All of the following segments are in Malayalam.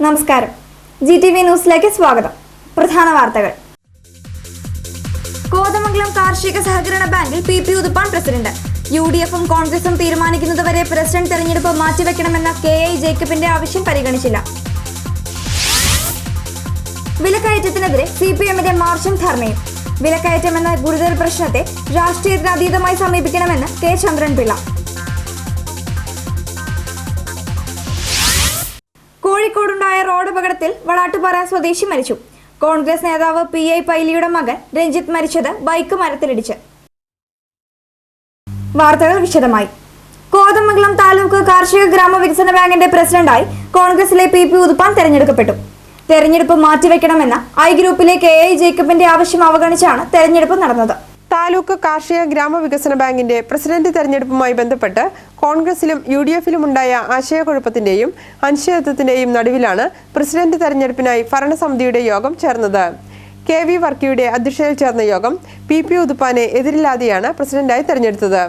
നമസ്കാരം. GTV ന്യൂസിലേക്ക് സ്വാഗതം. പ്രധാന വാർത്തകൾ. കോതമംഗലം കാർഷിക സഹകരണ ബാങ്കിൽ PP ഉതുപ്പാൻ പ്രസിഡന്റ്. UDFും കോൺഗ്രസും തീരുമാനിക്കുന്നതുവരെ പ്രസിഡന്റ് തെരഞ്ഞെടുപ്പ് മാറ്റിവെക്കണമെന്ന KI ജേക്കബിന്റെ ആവശ്യം പരിഗണിച്ചില്ല. വിലക്കയറ്റത്തിനെതിരെ CPMന്റെ മാർച്ചും ധർണയും. വിലക്കയറ്റമെന്ന ഗുരുതര പ്രശ്നത്തെ രാഷ്ട്രീയത്തിന് അതീതമായി സമീപിക്കണമെന്ന് K ചന്ദ്രൻപിള്ള. കോഴിക്കോടുണ്ടായ റോഡ് അപകടത്തിൽ വളാട്ടുപാറ സ്വദേശി മരിച്ചു. കോൺഗ്രസ് നേതാവ് PI പൈലിയുടെ മകൻ രഞ്ജിത്ത് മരിച്ചത് ബൈക്ക് മരത്തിലിടിച്ച്. വാർത്തകൾ വിശദമായി. കോതമംഗലം താലൂക്ക് കാർഷിക ഗ്രാമവികസന ബാങ്കിന്റെ പ്രസിഡന്റായി കോൺഗ്രസിലെ PP ഉതുപ്പാൻ തെരഞ്ഞെടുക്കപ്പെട്ടു. തെരഞ്ഞെടുപ്പ് മാറ്റിവെക്കണമെന്ന I ഗ്രൂപ്പിലെ KI ജേക്കബിന്റെ ആവശ്യം അവഗണിച്ചാണ് തെരഞ്ഞെടുപ്പ് നടന്നത്. താലൂക്ക് കാർഷിക ഗ്രാമവികസന ബാങ്കിന്റെ പ്രസിഡന്റ് തെരഞ്ഞെടുപ്പുമായി ബന്ധപ്പെട്ട് കോൺഗ്രസിലും UDFിലും ഉണ്ടായ ആശയക്കുഴപ്പത്തിന്റെയും അനിശ്ചിതത്വത്തിന്റെയും നടുവിലാണ് പ്രസിഡന്റ് തെരഞ്ഞെടുപ്പിനായി ഭരണസമിതിയുടെ യോഗം ചേർന്നത്. KV വർക്കിയുടെ അധ്യക്ഷതയിൽ ചേർന്ന യോഗം PP ഉതുപ്പാനെ എതിരില്ലാതെയാണ് പ്രസിഡന്റായി തെരഞ്ഞെടുത്തത്.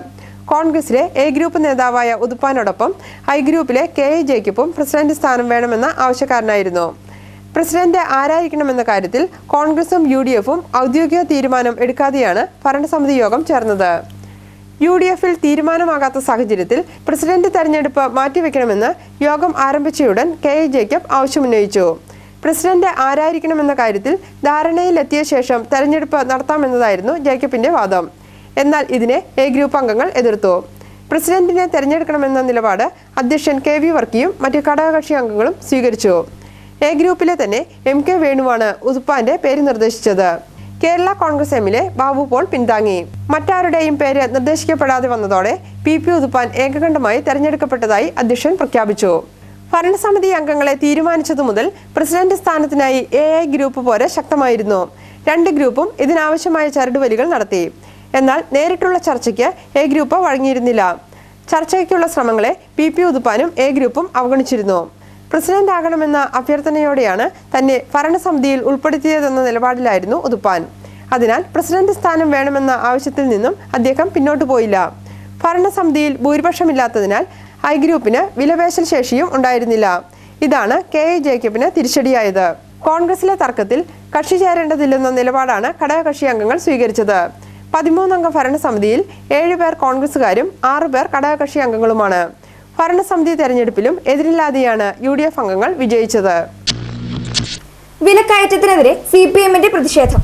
കോൺഗ്രസിലെ A ഗ്രൂപ്പ് നേതാവായ ഉതുപ്പാനോടൊപ്പം I ഗ്രൂപ്പിലെ KI ജേക്കബും പ്രസിഡന്റ് സ്ഥാനം വേണമെന്ന ആവശ്യക്കാരനായിരുന്നു. പ്രസിഡന്റ് ആരായിരിക്കണമെന്ന കാര്യത്തിൽ കോൺഗ്രസും UDFും ഔദ്യോഗിക തീരുമാനം എടുക്കാതെയാണ് ഭരണസമിതി യോഗം ചേർന്നത്. UDFിൽ തീരുമാനമാകാത്ത സാഹചര്യത്തിൽ പ്രസിഡന്റ് തെരഞ്ഞെടുപ്പ് മാറ്റിവെക്കണമെന്ന് യോഗം ആരംഭിച്ചയുടൻ KI ജേക്കബ് ആവശ്യമുന്നയിച്ചു. പ്രസിഡന്റ് ആരായിരിക്കണമെന്ന കാര്യത്തിൽ ധാരണയിലെത്തിയ ശേഷം തെരഞ്ഞെടുപ്പ് നടത്താമെന്നതായിരുന്നു ജേക്കബിന്റെ വാദം. എന്നാൽ ഇതിനെ A ഗ്രൂപ്പ് അംഗങ്ങൾ എതിർത്തു. പ്രസിഡന്റിനെ തെരഞ്ഞെടുക്കണമെന്ന നിലപാട് അധ്യക്ഷൻ KV വർക്കിയും മറ്റ് ഘടകകക്ഷി അംഗങ്ങളും സ്വീകരിച്ചു. A ഗ്രൂപ്പിലെ തന്നെ MK വേണുവാണ് ഉതുപ്പാന്റെ പേര് നിർദ്ദേശിച്ചത്. കേരള കോൺഗ്രസ് എമ്മിലെ ബാബു പോൾ പിന്താങ്ങി. മറ്റാരുടെയും പേര് നിർദ്ദേശിക്കപ്പെടാതെ വന്നതോടെ PP ഉതുപ്പാൻ ഏകകണ്ഠമായി തെരഞ്ഞെടുക്കപ്പെട്ടതായി അധ്യക്ഷൻ പ്രഖ്യാപിച്ചു. ഭരണസമിതി അംഗങ്ങളെ തീരുമാനിച്ചതു മുതൽ പ്രസിഡന്റ് സ്ഥാനത്തിനായി AI ഗ്രൂപ്പ് പോരെ ശക്തമായിരുന്നു. രണ്ട് ഗ്രൂപ്പും ഇതിനാവശ്യമായ ചരടുവലികൾ നടത്തി. എന്നാൽ നേരിട്ടുള്ള ചർച്ചയ്ക്ക് A ഗ്രൂപ്പ് വഴങ്ങിയിരുന്നില്ല. ചർച്ചയ്ക്കുള്ള ശ്രമങ്ങളെ PP ഉതുപ്പാനും A ഗ്രൂപ്പും അവഗണിച്ചിരുന്നു. പ്രസിഡന്റ് ആകണമെന്ന അഭ്യർത്ഥനയോടെയാണ് തന്നെ ഭരണസമിതിയിൽ ഉൾപ്പെടുത്തിയതെന്ന നിലപാടിലായിരുന്നു ഉതുപ്പാൻ. അതിനാൽ പ്രസിഡന്റ് സ്ഥാനം വേണമെന്ന ആവശ്യത്തിൽ നിന്നും അദ്ദേഹം പിന്നോട്ടു പോയില്ല. ഭരണസമിതിയിൽ ഭൂരിപക്ഷമില്ലാത്തതിനാൽ I ഗ്രൂപ്പിന് വിലപേശൽ ശേഷിയും ഉണ്ടായിരുന്നില്ല. ഇതാണ് KI ജേക്കബിന് തിരിച്ചടിയായത്. കോൺഗ്രസിലെ തർക്കത്തിൽ കക്ഷി ചേരേണ്ടതില്ലെന്ന നിലപാടാണ് ഘടകകക്ഷി അംഗങ്ങൾ സ്വീകരിച്ചത്. 13 അംഗ ഭരണസമിതിയിൽ 7 പേർ കോൺഗ്രസുകാരും 6 പേർ ഘടകകക്ഷി അംഗങ്ങളുമാണ്. ഭരണസമിതി തെരഞ്ഞെടുപ്പിലും എതിരില്ലാതെയാണ് UDF അംഗങ്ങൾ വിജയിച്ചത്. വിലക്കയറ്റത്തിനെതിരെ CPMന്റെ പ്രതിഷേധം.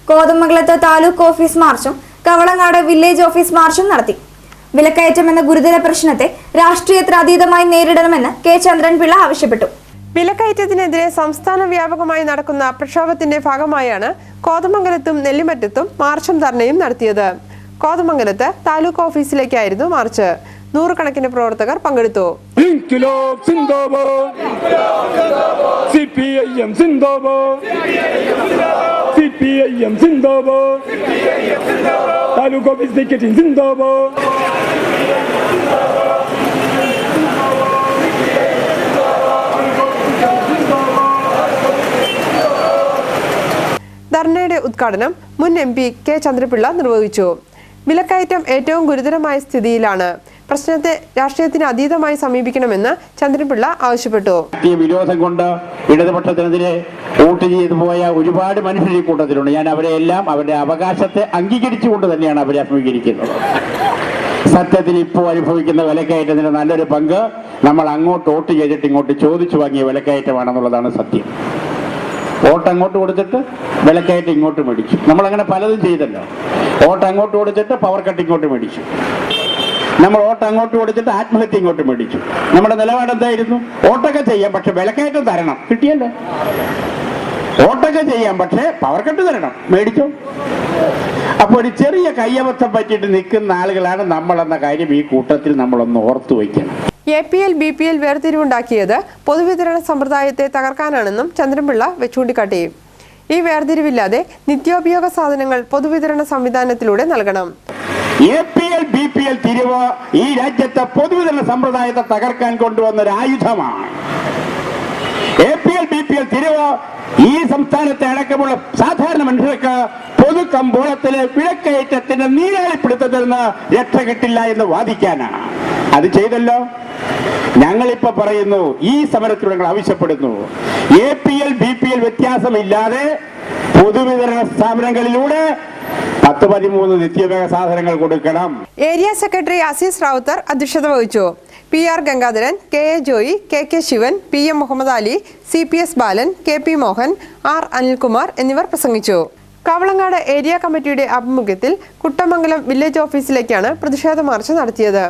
കോതമംഗലത്ത് താലൂക്ക് ഓഫീസ് മാർച്ചും കവളങ്ങാട് വില്ലേജ് ഓഫീസ് മാർച്ചും നടത്തി. വിലക്കയറ്റമെന്ന ഗുരുതര പ്രശ്നത്തെ രാഷ്ട്രീയത്തിന് അതീതമായി നേരിടണമെന്ന് K ചന്ദ്രൻപിള്ള ആവശ്യപ്പെട്ടു. വിലക്കയറ്റത്തിനെതിരെ സംസ്ഥാന വ്യാപകമായി നടക്കുന്ന പ്രക്ഷോഭത്തിന്റെ ഭാഗമായാണ് കോതമംഗലത്തും നെല്ലിമറ്റത്തും മാർച്ചും ധർണയും നടത്തിയത്. കോതമംഗലത്ത് താലൂക്ക് ഓഫീസിലേക്കായിരുന്നു മാർച്ച്. നൂറുകണക്കിന് പ്രവർത്തകർ പങ്കെടുത്തു. ധർണയുടെ ഉദ്ഘാടനം മുൻ MP K ചന്ദ്രപിള്ള നിർവഹിച്ചു. വിലക്കയറ്റം ഏറ്റവും ഗുരുതരമായ സ്ഥിതിയിലാണ്. പ്രശ്നത്തെ രാഷ്ട്രീയത്തിന് അതീതമായി സമീപിക്കണമെന്ന് ചന്ദ്രപിള്ള ആവശ്യപ്പെട്ടു. വിരോധം കൊണ്ട് ഇടതുപക്ഷത്തിനെതിരെ വോട്ട് ചെയ്തു പോയ ഒരുപാട് മനുഷ്യർ ഈ കൂട്ടത്തിലുണ്ട്. ഞാൻ അവരെ എല്ലാം അവരുടെ അവകാശത്തെ അംഗീകരിച്ചുകൊണ്ട് തന്നെയാണ് അവരെ അഭിമുഖീകരിക്കുന്നത്. സത്യത്തിൽ ഇപ്പോൾ അനുഭവിക്കുന്ന വിലക്കയറ്റത്തിന് നല്ലൊരു പങ്ക് നമ്മൾ അങ്ങോട്ട് വോട്ട് ചെയ്തിട്ട് ഇങ്ങോട്ട് ചോദിച്ചു വാങ്ങിയ വിലക്കയറ്റമാണെന്നുള്ളതാണ് സത്യം. വോട്ട് അങ്ങോട്ട് കൊടുത്തിട്ട് വിലക്കയറ്റം ഇങ്ങോട്ട് മേടിച്ചു. നമ്മളങ്ങനെ പലതും ചെയ്തല്ലോ. വോട്ട് അങ്ങോട്ട് കൊടുത്തിട്ട് പവർ കട്ട് ഇങ്ങോട്ട് മേടിച്ചു. നമ്മൾ വോട്ട് അങ്ങോട്ട് കൊടുത്തിട്ട് ആത്മഹത്യ ഇങ്ങോട്ട് മേടിച്ചു. നമ്മുടെ നിലപാട് എന്തായിരുന്നു? വോട്ടൊക്കെ ചെയ്യാം, പക്ഷെ വിലക്കയറ്റം തരണം. കിട്ടിയല്ലോ. വോട്ടൊക്കെ ചെയ്യാം, പക്ഷെ പവർ കട്ട് തരണം. മേടിച്ചോ. അപ്പോൾ ഒരു ചെറിയ കയ്യബദ്ധം പറ്റിയിട്ട് നിൽക്കുന്ന ആളുകളാണ് നമ്മളെന്ന കാര്യം ഈ കൂട്ടത്തിൽ നമ്മളൊന്ന് ഓർത്തു വയ്ക്കണം. APL BPL വേർതിരിവുണ്ടാക്കിയത് പൊതുവിതരണ സമ്പ്രദായത്തെ തകർക്കാനാണെന്നും ചന്ദ്രൻപിള്ള ചൂണ്ടിക്കാട്ടി. ഈ വേർതിരിവില്ലാതെ നിത്യോപയോഗ സാധനങ്ങൾ പൊതുവിതരണ സംവിധാനത്തിലൂടെ നൽകണം. APL BPL തിരിവ് ഈ രാജ്യത്തെ പൊതുവിതരണ സമ്പ്രദായത്തെ തകർക്കാൻ കൊണ്ടുവന്ന ഒരു ആയുധമാണ്. APL BPL തിരിവ് ഈ സംസ്ഥാനത്തെ അടക്കമുള്ള സാധാരണ മനുഷ്യർക്ക് പൊതു കമ്പോളത്തിലെ വിലക്കയറ്റത്തിന്റെ നീരാളിപ്പിടുത്തത്തിൽ നിന്ന് രക്ഷ കിട്ടില്ല എന്ന് വാദിക്കാനാണ്. അത് ചെയ്തല്ലോ. ഞങ്ങളിപ്പോ പറയുന്നു, ഈ സമരത്തിലൂടെ ഞങ്ങൾ ആവശ്യപ്പെടുന്നു, APL BPL വ്യത്യാസമില്ലാതെ പൊതുവിതരണ സ്ഥാപനങ്ങളിലൂടെ 10-13 നിത്യോപയോഗ സാധനങ്ങൾ കൊടുക്കണം. ഏരിയ സെക്രട്ടറി അസീസ് റാവുത്തർ അധ്യക്ഷത വഹിച്ചു. PR Gangadharan, KA Joy, KK Shivan, PM Muhammad Ali, CPS ബാലൻ, KP മോഹൻ, R അനിൽകുമാർ എന്നിവർ പ്രസംഗിച്ചു. കാവളങ്ങാട് ഏരിയ കമ്മിറ്റിയുടെ ആഭിമുഖ്യത്തിൽ കുട്ടമംഗലം വില്ലേജ് ഓഫീസിലേക്കാണ് പ്രതിഷേധ മാർച്ച് നടത്തിയത്.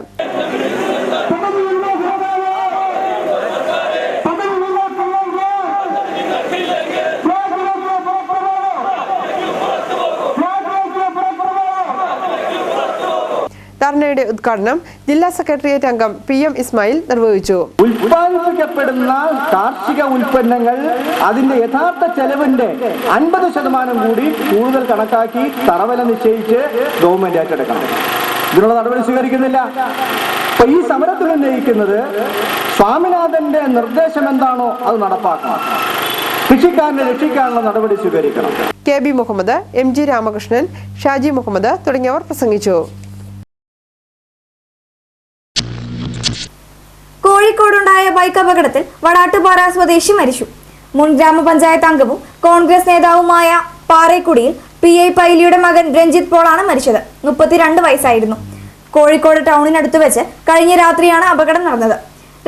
ധർണയുടെ ഉദ്ഘാടനം ജില്ലാ സെക്രട്ടേറിയറ്റ് അംഗം PM ഇസ്മായിൽ നിർവഹിച്ചു. ഉൽപ്പാദിപ്പിക്കപ്പെടുന്ന കാർഷിക ഉൽപ്പന്നങ്ങൾ അതിന്റെ യഥാർത്ഥ ചെലവിന്റെ 50% കൂടി കൂടുതൽ കണക്കാക്കി തറവില നിശ്ചയിച്ച് ഗവൺമെന്റ് ഏറ്റെടുക്കണം. ഇതിനുള്ള നടപടി സ്വീകരിക്കുന്നില്ല. അപ്പൊ ഈ സമരത്തിൽ ഉന്നയിക്കുന്നത് സ്വാമിനാഥന്റെ നിർദ്ദേശം എന്താണോ അത് നടപ്പാക്കണം. കൃഷിക്കാരനെ രക്ഷിക്കാനുള്ള നടപടി സ്വീകരിക്കണം. KB മുഹമ്മദ്, MG രാമകൃഷ്ണൻ, ഷാജി മുഹമ്മദ് തുടങ്ങിയവർ പ്രസംഗിച്ചു. കോഴിക്കോടുണ്ടായ ബൈക്ക് അപകടത്തിൽ വടാട്ടുപാറ സ്വദേശി മരിച്ചു. മുൻ ഗ്രാമപഞ്ചായത്ത് അംഗവും കോൺഗ്രസ് നേതാവുമായ പാറേക്കുടിയിൽ PI പൈലിയുടെ മകൻ രഞ്ജിത്ത് പോളാണ് മരിച്ചത്. 32 വയസ്സായിരുന്നു. കോഴിക്കോട് ടൗണിനടുത്ത് വെച്ച് കഴിഞ്ഞ രാത്രിയാണ് അപകടം നടന്നത്.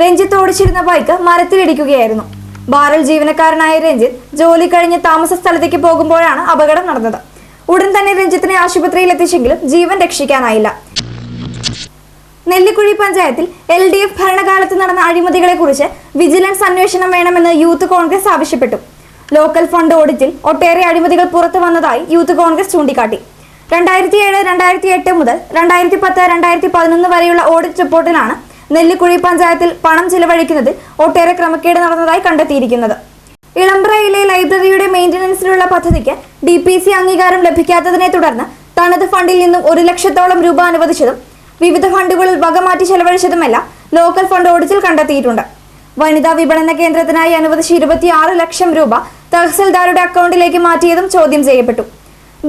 രഞ്ജിത്ത് ഓടിച്ചിരുന്ന ബൈക്ക് മരത്തിലിടിക്കുകയായിരുന്നു. ബാറിൽ ജീവനക്കാരനായ രഞ്ജിത്ത് ജോലി കഴിഞ്ഞ് താമസ സ്ഥലത്തേക്ക് പോകുമ്പോഴാണ് അപകടം നടന്നത്. ഉടൻ തന്നെ രഞ്ജിത്തിനെ ആശുപത്രിയിൽ എത്തിച്ചെങ്കിലും ജീവൻ രക്ഷിക്കാനായില്ല. നെല്ലിക്കുഴി പഞ്ചായത്തിൽ LDF ഭരണകാലത്ത് നടന്ന അഴിമതികളെ കുറിച്ച് വിജിലൻസ് അന്വേഷണം വേണമെന്ന് യൂത്ത് കോൺഗ്രസ് ആവശ്യപ്പെട്ടു. ലോക്കൽ ഫണ്ട് ഓഡിറ്റിൽ ഒട്ടേറെ അഴിമതികൾ പുറത്തു വന്നതായി യൂത്ത് കോൺഗ്രസ് ചൂണ്ടിക്കാട്ടി. 2007, 2008 മുതൽ 2010, 2011 വരെയുള്ള ഓഡിറ്റ് റിപ്പോർട്ടിലാണ് നെല്ലിക്കുഴി പഞ്ചായത്തിൽ പണം ചിലവഴിക്കുന്നതിൽ ഒട്ടേറെ ക്രമക്കേട് നടന്നതായി കണ്ടെത്തിയിരിക്കുന്നത്. ഇളമ്പ്രയിലെ ലൈബ്രറിയുടെ മെയിന്റനൻസിനുള്ള പദ്ധതിക്ക് DPC അംഗീകാരം ലഭിക്കാത്തതിനെ തുടർന്ന് തനത് ഫണ്ടിൽ നിന്നും 1 ലക്ഷത്തോളം രൂപ അനുവദിച്ചതും വിവിധ ഫണ്ടുകളിൽ വകമാറ്റി ചെലവഴിച്ചതുമെല്ലാം ലോക്കൽ ഫണ്ട് ഓഡിറ്റിൽ കണ്ടെത്തിയിട്ടുണ്ട്. വനിതാ വിപണന കേന്ദ്രത്തിനായി അനുവദിച്ച 26 ലക്ഷം രൂപ തഹസിൽദാരുടെ അക്കൗണ്ടിലേക്ക് മാറ്റിയതും ചോദ്യം ചെയ്യപ്പെട്ടു.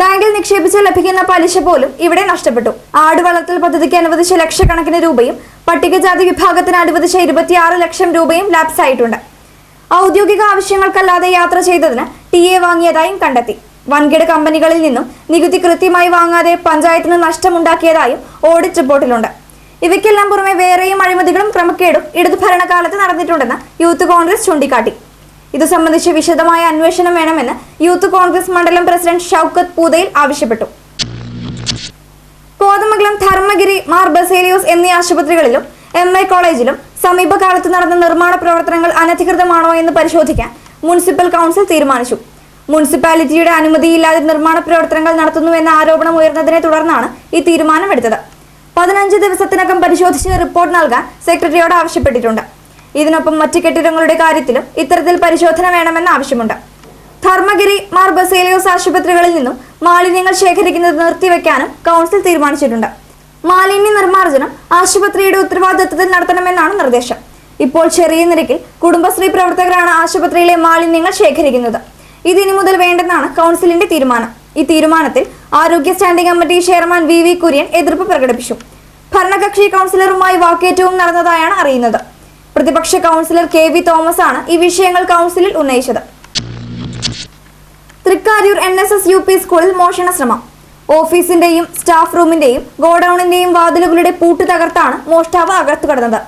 ബാങ്കിൽ നിക്ഷേപിച്ച് ലഭിക്കുന്ന പലിശ പോലും ഇവിടെ നഷ്ടപ്പെട്ടു. ആട് വളർത്തൽ പദ്ധതിക്ക് അനുവദിച്ച ലക്ഷക്കണക്കിന് രൂപയും പട്ടികജാതി വിഭാഗത്തിന് അനുവദിച്ച 26 ലക്ഷം രൂപയും ലാപ്സ് ആയിട്ടുണ്ട്. ഔദ്യോഗിക ആവശ്യങ്ങൾക്കല്ലാതെ യാത്ര ചെയ്തതിന് TA വാങ്ങിയതായും കണ്ടെത്തി. വൻകിട കമ്പനികളിൽ നിന്നും നികുതി കൃത്യമായി വാങ്ങാതെ പഞ്ചായത്തിന് നഷ്ടമുണ്ടാക്കിയതായും ഓഡിറ്റ് റിപ്പോർട്ടിലുണ്ട്. ഇവയ്ക്കെല്ലാം പുറമെ വേറെയും അഴിമതികളും ക്രമക്കേടും ഇടതു ഭരണകാലത്ത് നടന്നിട്ടുണ്ടെന്ന് യൂത്ത് കോൺഗ്രസ് ചൂണ്ടിക്കാട്ടി. ഇതു സംബന്ധിച്ച് വിശദമായ അന്വേഷണം വേണമെന്ന് യൂത്ത് കോൺഗ്രസ് മണ്ഡലം പ്രസിഡന്റ് ഷൗക്കത്ത് പൂതയിൽ ആവശ്യപ്പെട്ടു. കോതമംഗലം, ധർമ്മഗിരി, മാർ ബസേലിയോസ് എന്നീ ആശുപത്രികളിലും MI കോളേജിലും സമീപകാലത്ത് നടന്ന നിർമ്മാണ പ്രവർത്തനങ്ങൾ അനധികൃതമാണോ എന്ന് പരിശോധിക്കാൻ മുനിസിപ്പൽ കൗൺസിൽ തീരുമാനിച്ചു. മുനിസിപ്പാലിറ്റിയുടെ അനുമതിയില്ലാതെ നിർമ്മാണ പ്രവർത്തനങ്ങൾ നടത്തുന്നുവെന്ന ആരോപണം ഉയർന്നതിനെ തുടർന്നാണ് ഈ തീരുമാനമെടുത്തത്. 15 ദിവസത്തിനകം പരിശോധിച്ച് റിപ്പോർട്ട് നൽകാൻ സെക്രട്ടറിയോട് ആവശ്യപ്പെട്ടിട്ടുണ്ട്. ഇതിനൊപ്പം മറ്റ് കെട്ടിടങ്ങളുടെ കാര്യത്തിലും ഇത്തരത്തിൽ പരിശോധന വേണമെന്ന ആവശ്യമുണ്ട്. ധർമ്മഗിരി, മാർ ബസേലിയോസ് ആശുപത്രികളിൽ നിന്നും മാലിന്യങ്ങൾ ശേഖരിക്കുന്നത് നിർത്തിവെക്കാനും കൗൺസിൽ തീരുമാനിച്ചിട്ടുണ്ട്. മാലിന്യ നിർമ്മാർജ്ജനം ആശുപത്രിയുടെ ഉത്തരവാദിത്വത്തിൽ നടത്തണമെന്നാണ് നിർദ്ദേശം. ഇപ്പോൾ ചെറിയ നിരക്കിൽ കുടുംബശ്രീ പ്രവർത്തകരാണ് ആശുപത്രിയിലെ മാലിന്യങ്ങൾ ശേഖരിക്കുന്നത്. ഇതിനി മുതൽ വേണ്ടെന്നാണ് കൗൺസിലിന്റെ തീരുമാനം. ഈ തീരുമാനത്തിൽ ആരോഗ്യ standing committee chairman VV Kurian എതിർപ്പ് പ്രകടിപ്പിച്ചു. ഭരണകക്ഷി കൗൺസിലറുമായി വാക്കേറ്റവും നടന്നതായാണ് അറിയുന്നത്. പ്രതിപക്ഷ കൗൺസിലർ KV തോമസ് ആണ് ഈ വിഷയങ്ങൾ കൗൺസിലിൽ ഉന്നയിച്ചത്. തൃക്കാര്യൂർ NSS UP സ്കൂളിൽ മോഷണ ശ്രമം. ഓഫീസിന്റെയും സ്റ്റാഫ് റൂമിന്റെയും ഗോഡൌണിന്റെയും വാതിലുകളുടെ പൂട്ട് തകർത്താണ് മോഷ്ടാവ് അകത്തു കടന്നത്.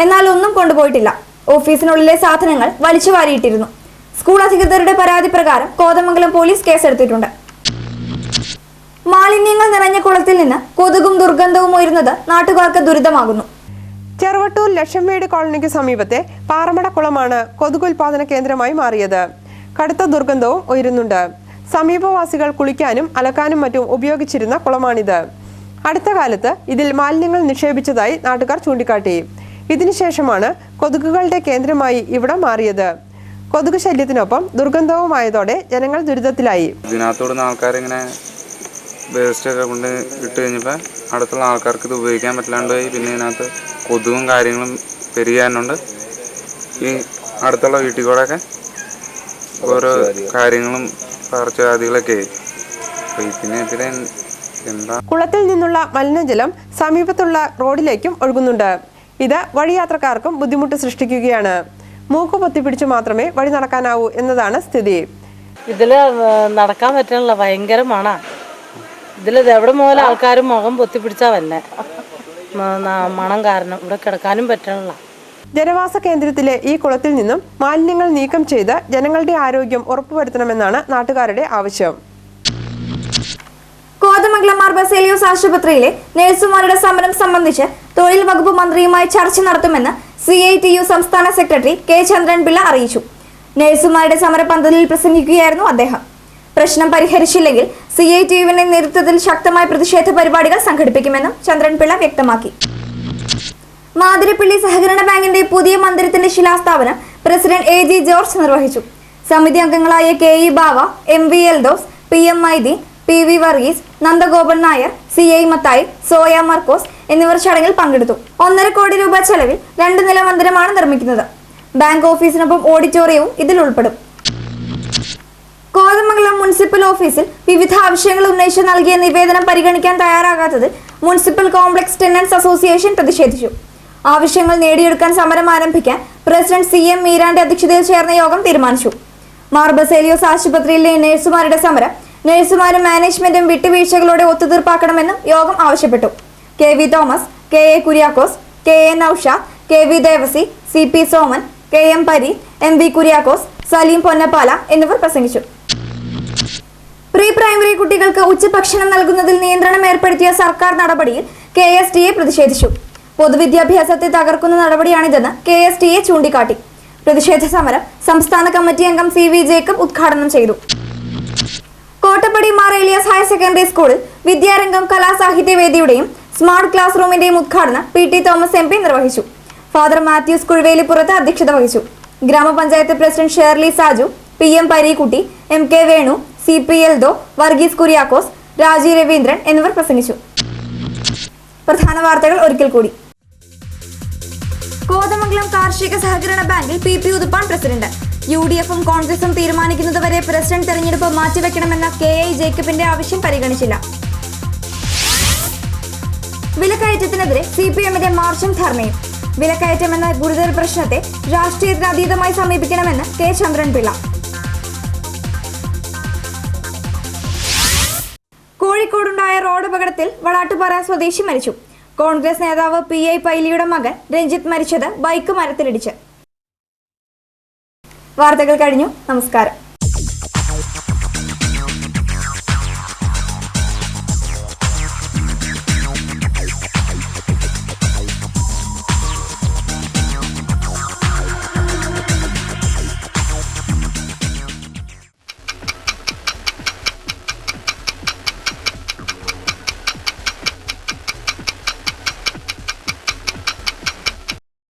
എന്നാൽ ഒന്നും കൊണ്ടുപോയിട്ടില്ല. ഓഫീസിനുള്ളിലെ സാധനങ്ങൾ വലിച്ചു വാരിയിട്ടിരുന്നു. സ്കൂൾ അധികൃതരുടെ പരാതി പ്രകാരം കോതമംഗലം പോലീസ് കേസെടുത്തിട്ടുണ്ട്. മാലിന്യങ്ങൾ നിറഞ്ഞ കുളത്തിൽ നിന്ന് കൊതുകും ദുർഗന്ധവും ഉയരുന്നത് നാട്ടുകാർക്ക് ദുരിതമാകുന്നു. ചെറുവട്ടൂർ ലക്ഷംവീട് കോളനിക്ക് സമീപത്തെ പാറമട കുളമാണ് കൊതുകുൽപാദന കേന്ദ്രമായി മാറിയത്. കടുത്ത ദുർഗന്ധവും ഉയരുന്നുണ്ട്. സമീപവാസികൾ കുളിക്കാനും അലക്കാനും മറ്റും ഉപയോഗിച്ചിരുന്ന കുളമാണിത്. അടുത്ത കാലത്ത് ഇതിൽ മാലിന്യങ്ങൾ നിക്ഷേപിച്ചതായി നാട്ടുകാർ ചൂണ്ടിക്കാട്ടി. ഇതിനുശേഷമാണ് കൊതുകുകളുടെ കേന്ദ്രമായി ഇവിടം മാറിയത്. കൊതുക് ശല്യത്തിനൊപ്പം ദുർഗന്ധവുമായതോടെ ജനങ്ങൾ ദുരിതത്തിലായി. ഇതിനകത്തോടുന്ന ആൾക്കാരിങ്ങനെ വേസ്റ്റ് ഒക്കെ കൊണ്ട് ഇട്ട് കഴിഞ്ഞപ്പോൾ അടുത്തുള്ള ആൾക്കാർക്ക് ഇത് ഉപയോഗിക്കാൻ പറ്റില്ലാണ്ടായി. പിന്നെ ഇതിനകത്ത് കൊതുകും കാര്യങ്ങളും പെരുകാനുണ്ട്. ഈ അടുത്തുള്ള വീട്ടിൽ കൂടെയൊക്കെ ഓരോ കാര്യങ്ങളും പകർച്ചവ്യാധികളൊക്കെ ഇതിനെതിരെ എന്താ. കുളത്തിൽ നിന്നുള്ള മലിനജലം സമീപത്തുള്ള റോഡിലേക്കും ഒഴുകുന്നുണ്ട്. ഇത് വഴിയാത്രക്കാർക്കും ബുദ്ധിമുട്ട് സൃഷ്ടിക്കുകയാണ്. മൂക്ക് പൊത്തിപ്പിടിച്ചു മാത്രമേ വഴി നടക്കാനാവൂ എന്നതാണ് സ്ഥിതി. ഇതില് നടക്കാൻ പറ്റണില്ല, ഭയങ്കര മണ. ഇതിൽ എവിടെ മുതൽ ആൾക്കാർ മുഖം പൊത്തിപ്പിടിച്ചാ വന്നെ, മണം കാരണം ഇവിടെ കിടക്കാനും പറ്റണില്ല. ജനവാസ കേന്ദ്രത്തിലെ ഈ കുളത്തിൽ നിന്നും മാലിന്യങ്ങൾ നീക്കം ചെയ്ത് ജനങ്ങളുടെ ആരോഗ്യം ഉറപ്പുവരുത്തണമെന്നാണ് നാട്ടുകാരുടെ ആവശ്യം. കോതമംഗലം മാർ ബസേലിയോസ് ആശുപത്രിയിലെ നഴ്സുമാരുടെ സമരം സംബന്ധിച്ച് തൊഴിൽ വകുപ്പ് മന്ത്രിയുമായി ചർച്ച നടത്തുമെന്ന് CITU സംസ്ഥാന സെക്രട്ടറി K. ചന്ദ്രൻപിള്ള അറിയിച്ചു. നഴ്സുമാരുടെ സമരപന്തലിൽ പ്രസംഗിക്കുകയായിരുന്നു അദ്ദേഹം. പ്രശ്നം പരിഹരിച്ചില്ലെങ്കിൽ CITUവിന്റെ നേതൃത്വത്തിൽ ശക്തമായ പ്രതിഷേധ പരിപാടികൾ സംഘടിപ്പിക്കുമെന്നും ചന്ദ്രൻപിള്ള വ്യക്തമാക്കി. മാതിരപ്പള്ളി സഹകരണ ബാങ്കിന്റെ പുതിയ മന്ദിരത്തിന്റെ ശിലാസ്ഥാപനം പ്രസിഡന്റ് AG ജോർജ് നിർവഹിച്ചു. സമിതി അംഗങ്ങളായ KE Bava, MV Eldhose, PM Maideen, PV Varghese, Nandagopan Nair, CI Mathai, Soya Markose എന്നിവർ ചടങ്ങിൽ പങ്കെടുത്തു. 1.5 കോടി രൂപ ചെലവിൽ 2 നില മന്ദിരമാണ് നിർമ്മിക്കുന്നത്. ബാങ്ക് ഓഫീസിനൊപ്പം ഓഡിറ്റോറിയവും ഇതിൽ ഉൾപ്പെടും. കോതമംഗലം മുനിസിപ്പൽ ഓഫീസിൽ വിവിധ ആവശ്യങ്ങൾ ഉന്നയിച്ച് നൽകിയ നിവേദനം പരിഗണിക്കാൻ തയ്യാറാകാത്തതിൽ മുനിസിപ്പൽ കോംപ്ലക്സ് ടെനന്റ്സ് അസോസിയേഷൻ പ്രതിഷേധിച്ചു. ആവശ്യങ്ങൾ നേടിയെടുക്കാൻ സമരം ആരംഭിക്കാൻ പ്രസിഡന്റ് CM മീരാന്റെ അധ്യക്ഷതയിൽ ചേർന്ന യോഗം തീരുമാനിച്ചു. മാർ ബസേലിയോസ് ആശുപത്രിയിലെ നഴ്സുമാരുടെ സമരം നഴ്സുമാരും മാനേജ്മെന്റും വിട്ടുവീഴ്ചകളോടെ ഒത്തുതീർപ്പാക്കണമെന്നും യോഗം ആവശ്യപ്പെട്ടു. KV Thomas, KA Kuriakose, KA Noushad, KV Devasi, CP Soman, KM Pari, MV Kuriakose, Saleem Ponnappala എന്നിവർ പ്രസംഗിച്ചു. പ്രീ പ്രൈമറി കുട്ടികൾക്ക് ഉച്ചഭക്ഷണം നൽകുന്നതിൽ നിയന്ത്രണം ഏർപ്പെടുത്തിയ സർക്കാർ നടപടിയിൽ KSTA പ്രതിഷേധിച്ചു. പൊതുവിദ്യാഭ്യാസത്തെ തകർക്കുന്ന നടപടിയാണിതെന്ന് KSTA ചൂണ്ടിക്കാട്ടി. പ്രതിഷേധ സമരം സംസ്ഥാന കമ്മിറ്റി അംഗം CV ജേക്കബ് ഉദ്ഘാടനം ചെയ്തു. കോട്ടപ്പടി മാർ ഏലിയാസ് ഹയർ സെക്കൻഡറി സ്കൂളിൽ വിദ്യാരംഗം കലാസാഹിത്യവേദിയുടെയും സ്മാർട്ട് ക്ലാസ് റൂമിന്റെയും ഉദ്ഘാടനം PT തോമസ് MP നിർവഹിച്ചു. ഫാദർ മാത്യൂസ് കുഴുവേലിപ്പുറത്ത് അധ്യക്ഷത വഹിച്ചു. ഗ്രാമപഞ്ചായത്ത് president Shirley Saju, PM Pareekutty, MK Venu, CP Eldho, Varghese Kuriakose, രാജി രവീന്ദ്രൻ എന്നിവർ പ്രസംഗിച്ചു. പ്രധാന വാർത്തകൾ ഒരിക്കൽ കൂടി. കോതമംഗലം കാർഷിക സഹകരണ ബാങ്കിൽ PP ഉതുപ്പാൻ പ്രസിഡന്റ്. UDFും കോൺഗ്രസും തീരുമാനിക്കുന്നതുവരെ പ്രസിഡന്റ് തെരഞ്ഞെടുപ്പ് മാറ്റിവെക്കണമെന്ന KI ജേക്കബിന്റെ ആവശ്യം പരിഗണിച്ചില്ല. വിലക്കയറ്റത്തിനെതിരെ CPMന്റെ മാർച്ചും ധർണയും. വിലക്കയറ്റം എന്ന ഗുരുതര പ്രശ്നത്തെ രാഷ്ട്രീയത്തിന് അതീതമായി സമീപിക്കണമെന്ന് K. ചന്ദ്രൻപിള്ള. കോഴിക്കോടുണ്ടായ റോഡ് അപകടത്തിൽ വളാട്ടുപാറ സ്വദേശി മരിച്ചു. കോൺഗ്രസ് നേതാവ് PI പൈലിയുടെ മകൻ രഞ്ജിത്ത് മരിച്ചത് ബൈക്ക് മരത്തിലിടിച്ച്. വാർത്തകൾ കഴിഞ്ഞു. നമസ്കാരം.